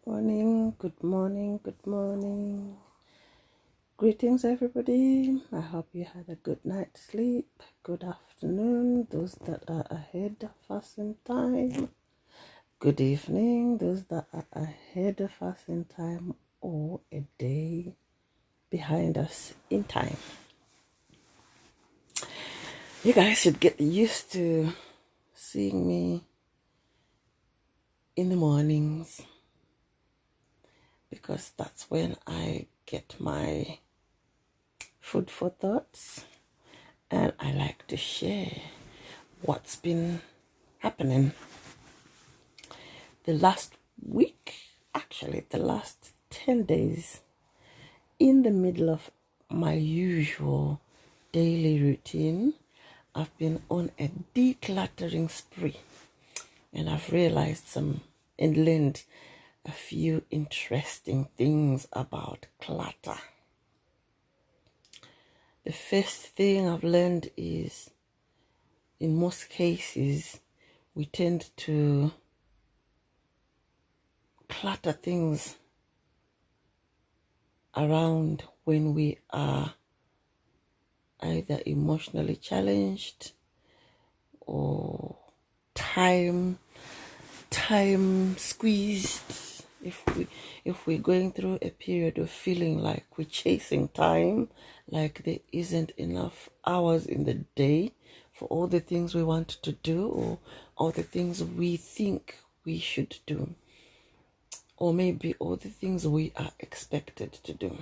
Morning, good morning, good morning. Greetings, everybody. I hope you had a good night's sleep. Good afternoon, those that are ahead of us in time. Good evening, those that are ahead of us in time or a day behind us in time. You guys should get used to seeing me in the mornings, because that's when I get my food for thoughts, and I like to share what's been happening the last week, actually the last 10 days, in the middle of my usual daily routine. I've been on a decluttering spree, and I've realized and learned a few interesting things about clutter. The first thing I've learned is, in most cases, we tend to clutter things around when we are either emotionally challenged or time squeezed. If we're going through a period of feeling like we're chasing time, like there isn't enough hours in the day for all the things we want to do, or all the things we think we should do, or maybe all the things we are expected to do.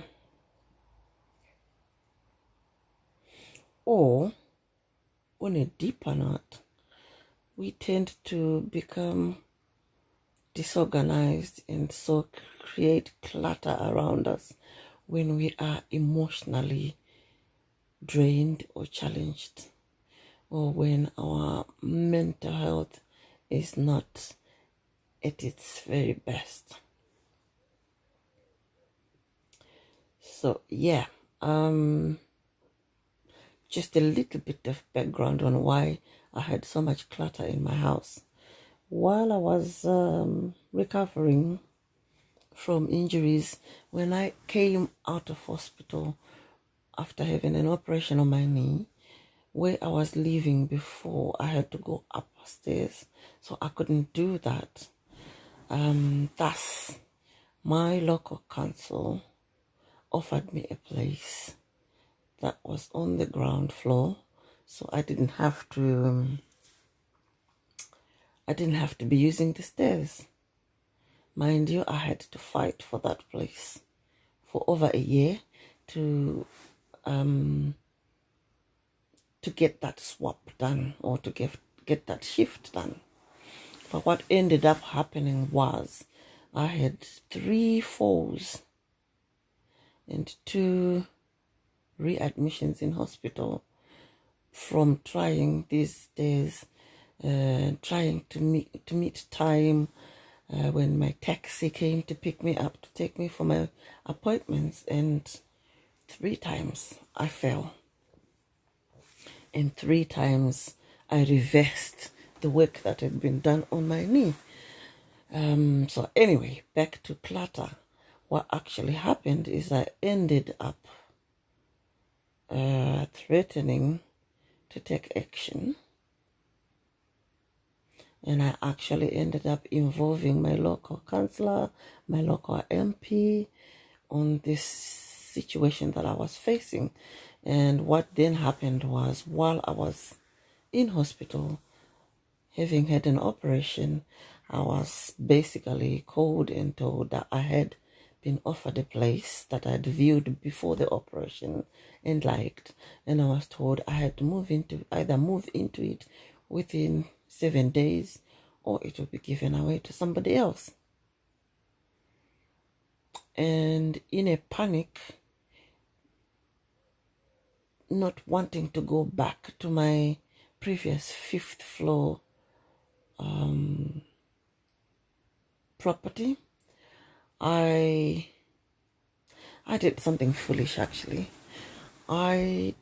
Or, on a deeper note, we tend to become disorganized and so create clutter around us when we are emotionally drained or challenged, or when our mental health is not at its very best. So yeah, just a little bit of background on why I had so much clutter in my house. While I was recovering from injuries, when I came out of hospital after having an operation on my knee, where I was living before, I had to go upstairs, so I couldn't do that. Thus, my local council offered me a place that was on the ground floor, so I didn't have to be using the stairs. Mind you, I had to fight for that place for over a year to get that swap done, or to get that shift done. But what ended up happening was, I had 3 falls and 2 readmissions in hospital from trying these days, trying to meet time when my taxi came to pick me up to take me for my appointments, and 3 times I fell, and 3 times I reversed the work that had been done on my knee. So anyway, back to clutter. What actually happened is I ended up threatening to take action, and I actually ended up involving my local councillor, my local MP, on this situation that I was facing. And what then happened was, while I was in hospital, having had an operation, I was basically called and told that I had been offered a place that I'd viewed before the operation and liked, and I was told I had to either move into it within 7 days, or it would be given away to somebody else. And in a panic, not wanting to go back to my previous 5th floor property, I did something foolish actually. I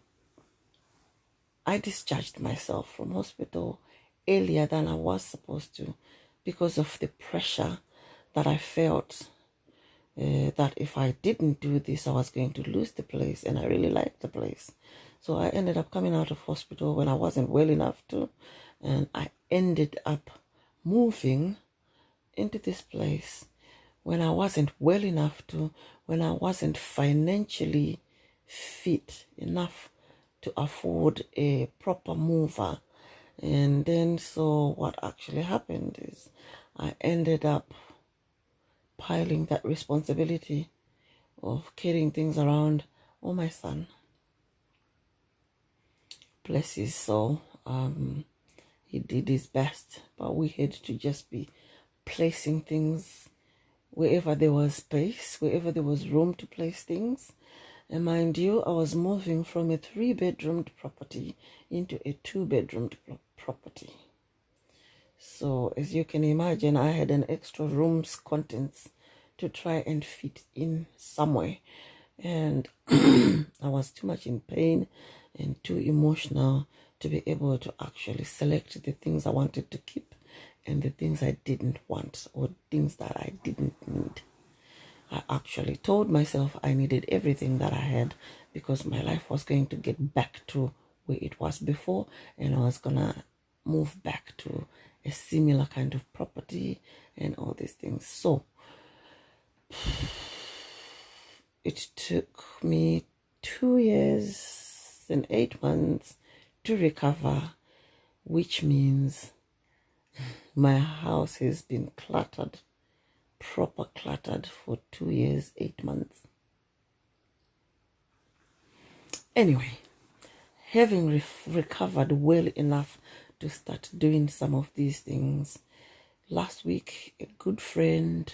discharged myself from hospital earlier than I was supposed to, because of the pressure that I felt that if I didn't do this, I was going to lose the place, and I really liked the place. So I ended up coming out of hospital when I wasn't well enough to, and I ended up moving into this place when I wasn't well enough to, when I wasn't financially fit enough to afford a proper mover. And then so what actually happened is I ended up piling that responsibility of carrying things around on my son. Bless his soul. He did his best, but we had to just be placing things wherever there was space, wherever there was room to place things. And mind you, I was moving from a 3-bedroomed property into a 2-bedroomed property. So as you can imagine, I had an extra room's contents to try and fit in somewhere. And I was too much in pain and too emotional to be able to actually select the things I wanted to keep and the things I didn't want, or things that I didn't need. I actually told myself I needed everything that I had because my life was going to get back to where it was before, and I was gonna move back to a similar kind of property and all these things. So it took me 2 years and 8 months to recover, which means my house has been cluttered, proper cluttered, for 2 years, 8 months. Anyway, having recovered well enough to start doing some of these things, last week a good friend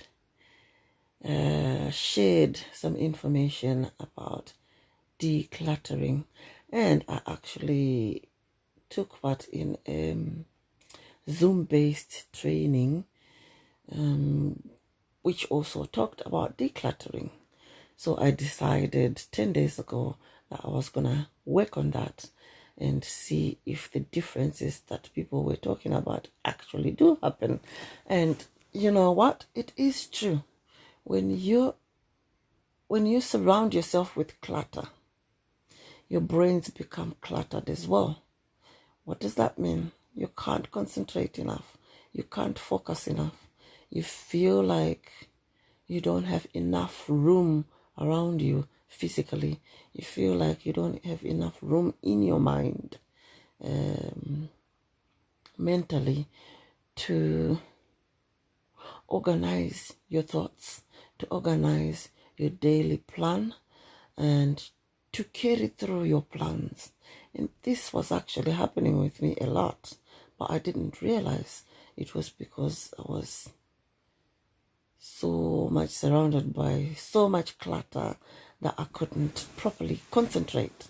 shared some information about decluttering, and I actually took part in Zoom-based training, which also talked about decluttering. So I decided 10 days ago that I was gonna work on that and see if the differences that people were talking about actually do happen. And you know what? It is true. When you surround yourself with clutter, your brains become cluttered as well. What does that mean? You can't concentrate enough. You can't focus enough. You feel like you don't have enough room around you physically. You feel like you don't have enough room in your mind, mentally, to organize your thoughts, to organize your daily plan, and to carry through your plans. And this was actually happening with me a lot, but I didn't realize it was because I was so much surrounded by so much clutter that I couldn't properly concentrate.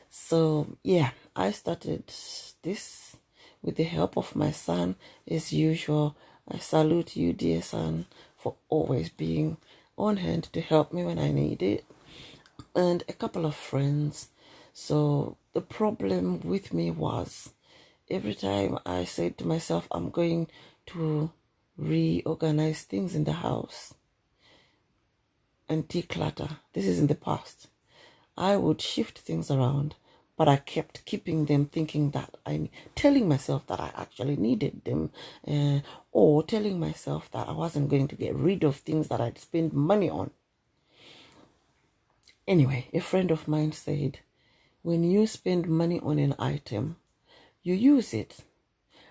So yeah, I started this with the help of my son. As usual, I salute you, dear son, for always being on hand to help me when I need it, and a couple of friends. So the problem with me was, every time I said to myself, I'm going to reorganize things in the house and declutter, this is in the past, I would shift things around, but I kept keeping them, thinking that telling myself that I actually needed them, or telling myself that I wasn't going to get rid of things that I'd spent money on. Anyway, a friend of mine said, when you spend money on an item, you use it.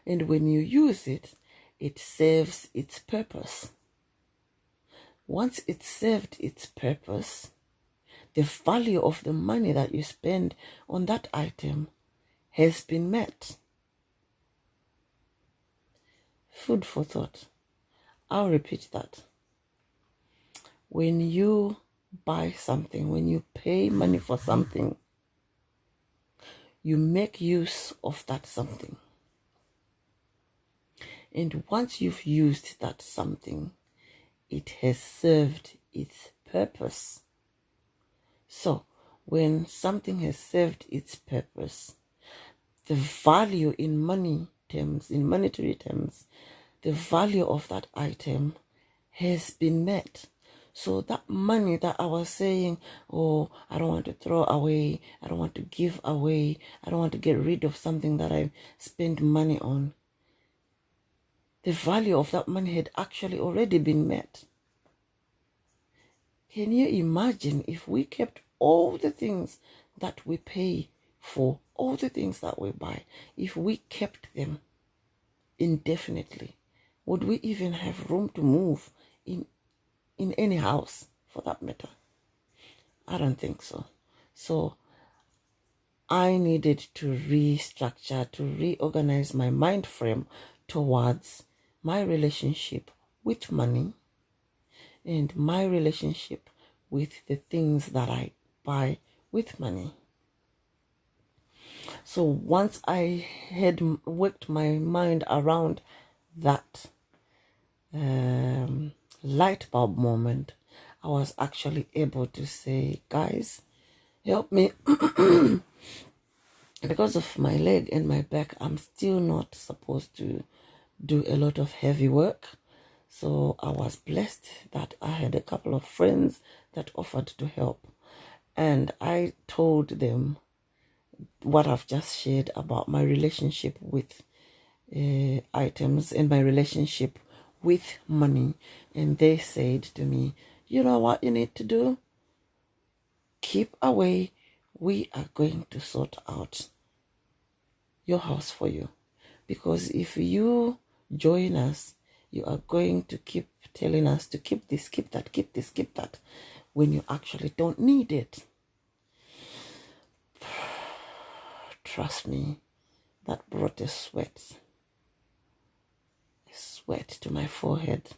And when you use it, it serves its purpose. Once it served its purpose, the value of the money that you spend on that item has been met. Food for thought. I'll repeat that. When you buy something, when you pay money for something, you make use of that something. And once you've used that something, it has served its purpose. So, when something has served its purpose, the value in money terms, in monetary terms, the value of that item has been met. So that money that I was saying, oh, I don't want to throw away, I don't want to give away, I don't want to get rid of something that I spend money on, the value of that money had actually already been met. Can you imagine if we kept all the things that we pay for, all the things that we buy, if we kept them indefinitely, would we even have room to move in any house for that matter? I don't think so. So I needed to restructure, to reorganize my mind frame towards my relationship with money and my relationship with the things that I buy with money. So once I had worked my mind around that light bulb moment, I was actually able to say, guys, help me. Because of my leg and my back, I'm still not supposed to do a lot of heavy work. So I was blessed that I had a couple of friends that offered to help. And I told them what I've just shared about my relationship with items and my relationship with money. And they said to me, you know what you need to do? Keep away. We are going to sort out your house for you. Because if you join us, you are going to keep telling us to keep this, keep that, keep this, keep that, when you actually don't need it. Trust me, that brought a sweat to my forehead,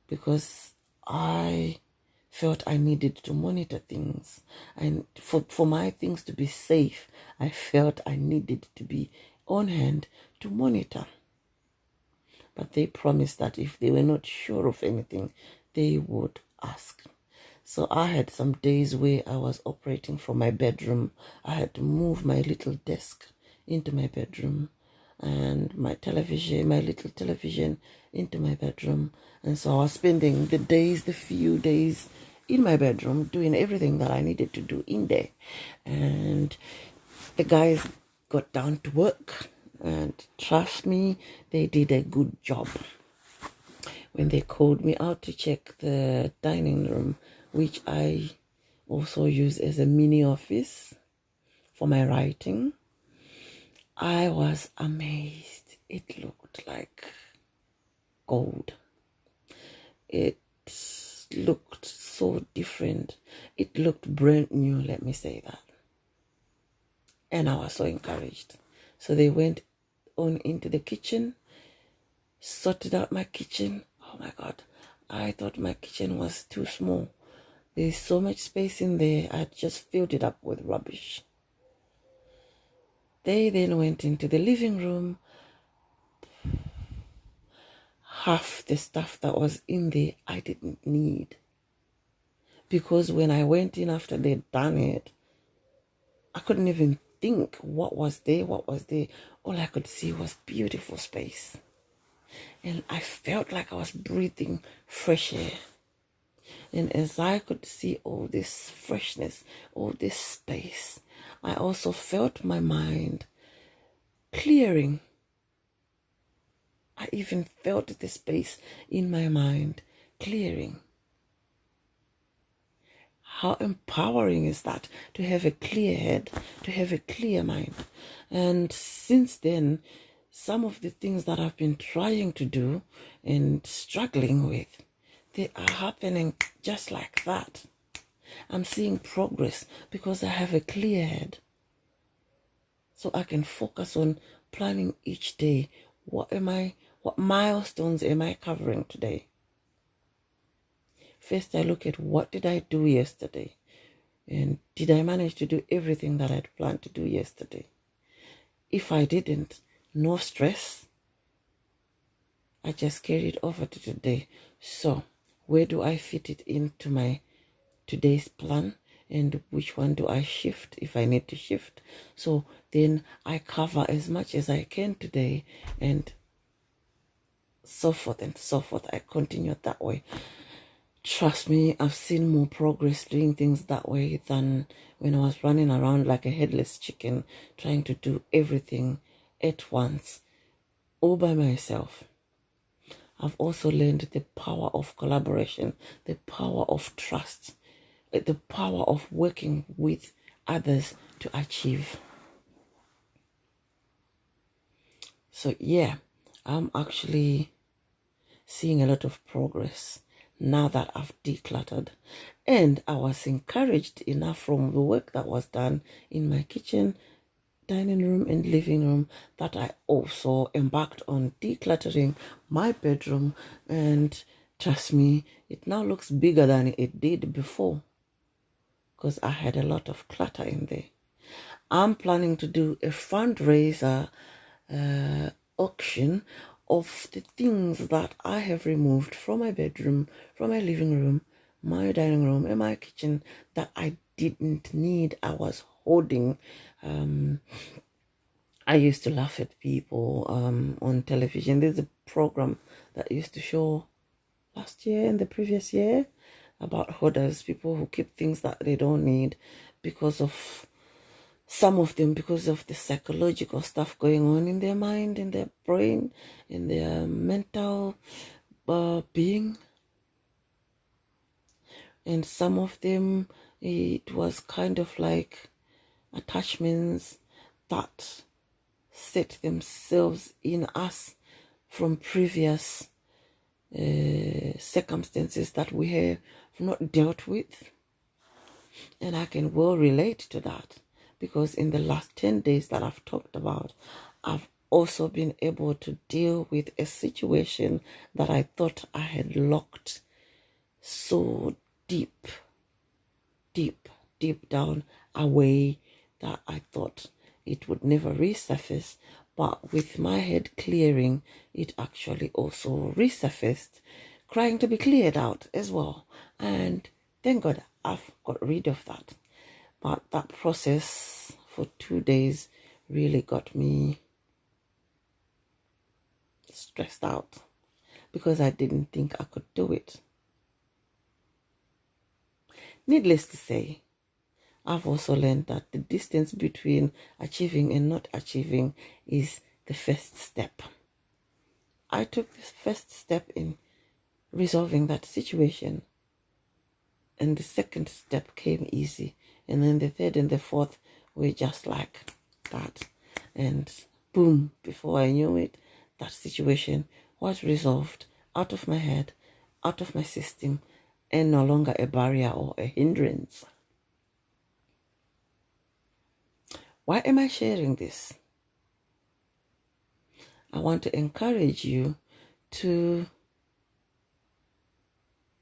because I felt I needed to monitor things. And for my things to be safe, I felt I needed to be on hand to monitor. But they promised that if they were not sure of anything, they would ask. So I had some days where I was operating from my bedroom. I had to move my little desk into my bedroom and my little television into my bedroom. And so I was spending the few days in my bedroom doing everything that I needed to do in there. And the guys got down to work, and trust me, they did a good job. When they called me out to check the dining room, which I also use as a mini office for my writing, I was amazed. It looked like gold. It looked so different. It looked brand new, let me say that. And I was so encouraged. So they went on into the kitchen, sorted out my kitchen. Oh my God, I thought my kitchen was too small. There's so much space in there, I just filled it up with rubbish. They then went into the living room. Half the stuff that was in there I didn't need, because when I went in after they'd done it, I couldn't even think what was there. All I could see was beautiful space. And I felt like I was breathing fresh air. And as I could see all this freshness, all this space, I also felt my mind clearing. I even felt the space in my mind clearing. How empowering is that, to have a clear head, to have a clear mind? And since then, some of the things that I've been trying to do and struggling with, they are happening just like that. I'm seeing progress because I have a clear head. So I can focus on planning each day. What milestones am I covering today? First, I look at what did I do yesterday? And did I manage to do everything that I'd planned to do yesterday? If I didn't, no stress. I just carry it over to today. So, where do I fit it into my today's plan? And which one do I shift if I need to shift? So then I cover as much as I can today, and so forth and so forth. I continue that way. Trust me, I've seen more progress doing things that way than when I was running around like a headless chicken, trying to do everything at once, all by myself. I've also learned the power of collaboration, the power of trust, the power of working with others to achieve. So yeah, I'm actually seeing a lot of progress now that I've decluttered. And I was encouraged enough from the work that was done in my kitchen, dining room, and living room that I also embarked on decluttering my bedroom. And trust me, it now looks bigger than it did before because I had a lot of clutter in there. I'm planning to do a fundraiser auction of the things that I have removed from my bedroom, from my living room, my dining room, and my kitchen that I didn't need. I was hoarding. I used to laugh at people on television. There's a program that used to show last year and the previous year about hoarders, people who keep things that they don't need because of some of them, because of the psychological stuff going on in their mind, in their brain, in their mental being. And some of them, it was kind of like attachments that set themselves in us from previous circumstances that we have not dealt with. And I can well relate to that because in the last 10 days that I've talked about, I've also been able to deal with a situation that I thought I had locked so deep down away that I thought it would never resurface. But with my head clearing, it actually also resurfaced, trying to be cleared out as well. And thank God I've got rid of that. But that process for 2 days really got me stressed out because I didn't think I could do it. Needless to say, I've also learned that the distance between achieving and not achieving is the first step. I took this first step in resolving that situation, and the second step came easy, and then the third and the fourth were just like that. And boom, before I knew it, that situation was resolved out of my head, out of my system, and no longer a barrier or a hindrance. Why am I sharing this? I want to encourage you to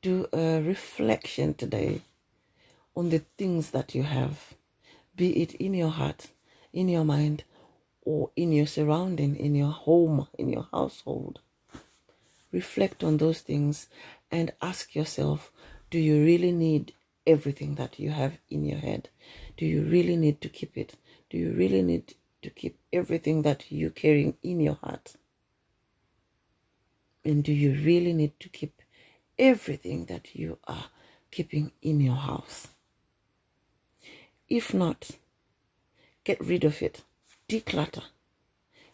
do a reflection today on the things that you have, be it in your heart, in your mind, or in your surrounding, in your home, in your household. Reflect on those things and ask yourself, do you really need everything that you have in your head? Do you really need to keep it? Do you really need to keep everything that you're carrying in your heart? And do you really need to keep everything that you are keeping in your house? If not, get rid of it. Declutter.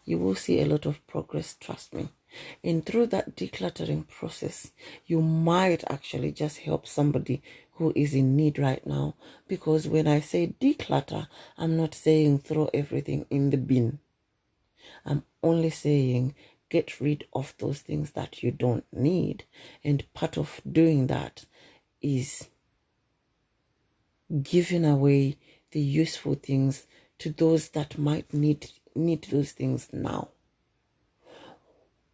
You will see a lot of progress, trust me. And through that decluttering process, you might actually just help somebody who is in need right now. Because when I say declutter, I'm not saying throw everything in the bin. I'm only saying get rid of those things that you don't need. And part of doing that is giving away the useful things to those that might need those things now.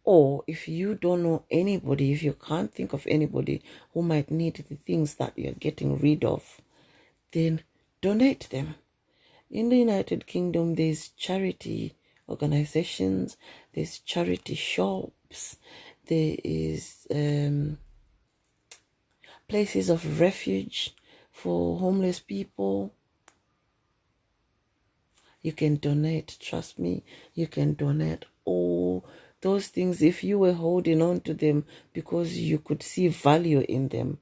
Or if you don't know anybody, if you can't think of anybody who might need the things that you're getting rid of, then donate them. In the United Kingdom, there's charity organizations, there's charity shops, there is places of refuge for homeless people. You can donate, trust me, you can donate all those things if you were holding on to them because you could see value in them.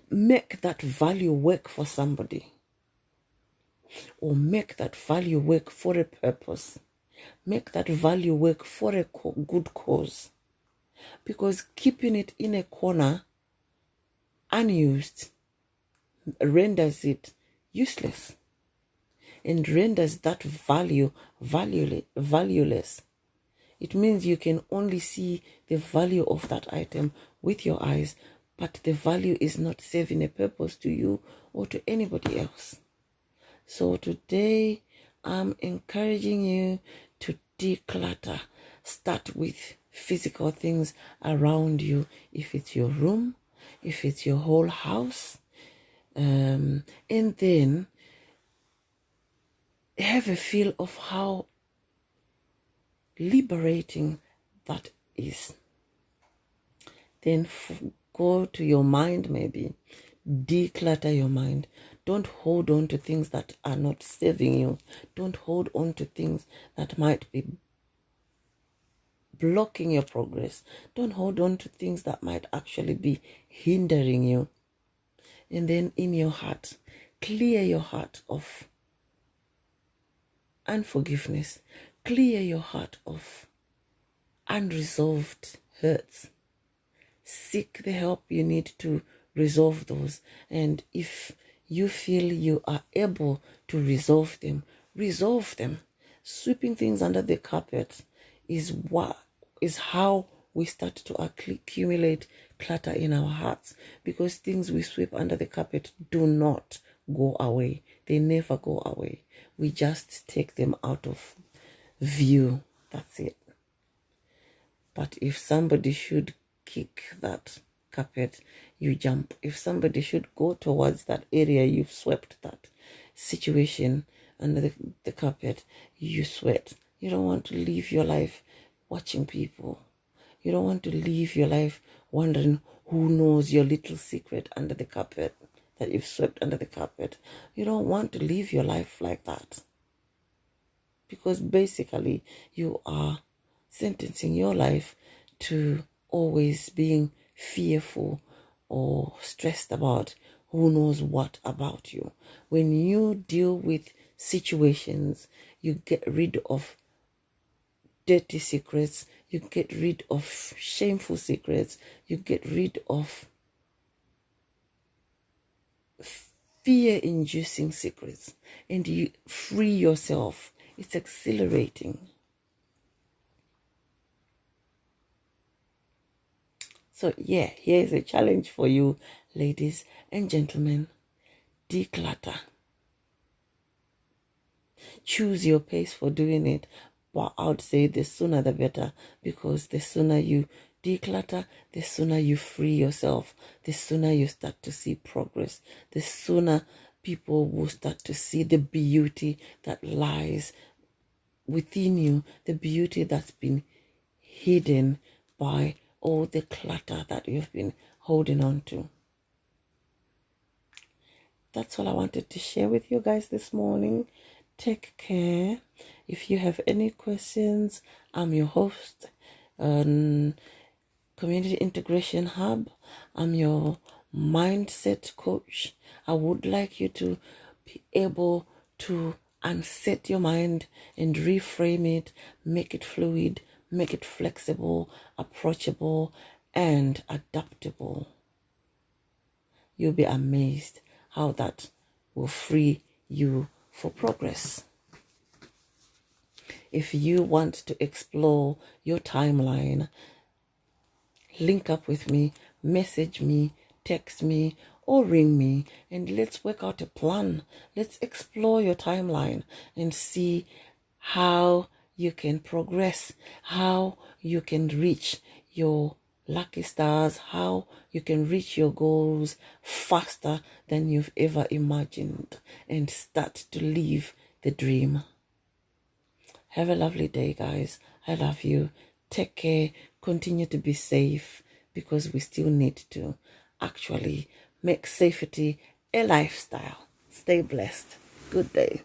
Make that value work for somebody, or make that value work for a purpose. Make that value work for a good cause. Because keeping it in a corner unused renders it useless and renders that value valueless. It means you can only see the value of that item with your eyes, but the value is not serving a purpose to you or to anybody else. So today, I'm encouraging you to declutter. Start with physical things around you. If it's your room, if it's your whole house, and then have a feel of how liberating that is. Then go to your mind, maybe declutter your mind. Don't hold on to things that are not serving you. Don't hold on to things that might be blocking your progress. Don't hold on to things that might actually be hindering you. And then in your heart, clear your heart of unforgiveness. Clear your heart of unresolved hurts. Seek the help you need to resolve those. And if you feel you are able to resolve them, resolve them. Sweeping things under the carpet is how we start to accumulate clutter in our hearts, because things we sweep under the carpet do not go away. They never go away. We just take them out of view. That's it. But if somebody should kick that carpet, you jump. If somebody should go towards that area you've swept, that situation under the carpet, you sweat. You don't want to live your life watching people. You don't want to live your life wondering who knows your little secret under the carpet that you've swept under the carpet. You don't want to live your life like that, because basically you are sentencing your life to always being fearful or stressed about who knows what about you. When you deal with situations, you get rid of dirty secrets, you get rid of shameful secrets, you get rid of fear-inducing secrets, and you free yourself. It's exhilarating. So yeah, here's a challenge for you, ladies and gentlemen. Declutter. Choose your pace for doing it, but I would say the sooner the better, because the sooner you declutter, the sooner you free yourself, the sooner you start to see progress, the sooner people will start to see the beauty that lies within you, the beauty that's been hidden by all the clutter that you've been holding on to. That's all I wanted to share with you guys this morning. Take care. If you have any questions, I'm your host on Community Integration Hub. I'm your mindset coach. I would like you to be able to unset your mind and reframe it, make it fluid, make it flexible, approachable, and adaptable. You'll be amazed how that will free you for progress. If you want to explore your timeline, link up with me, message me, text me, or ring me, and let's work out a plan. Let's explore your timeline and see how you can progress, how you can reach your lucky stars, how you can reach your goals faster than you've ever imagined, and start to live the dream. Have a lovely day, guys. I love you. Take care. Continue to be safe, because we still need to actually make safety a lifestyle. Stay blessed. Good day.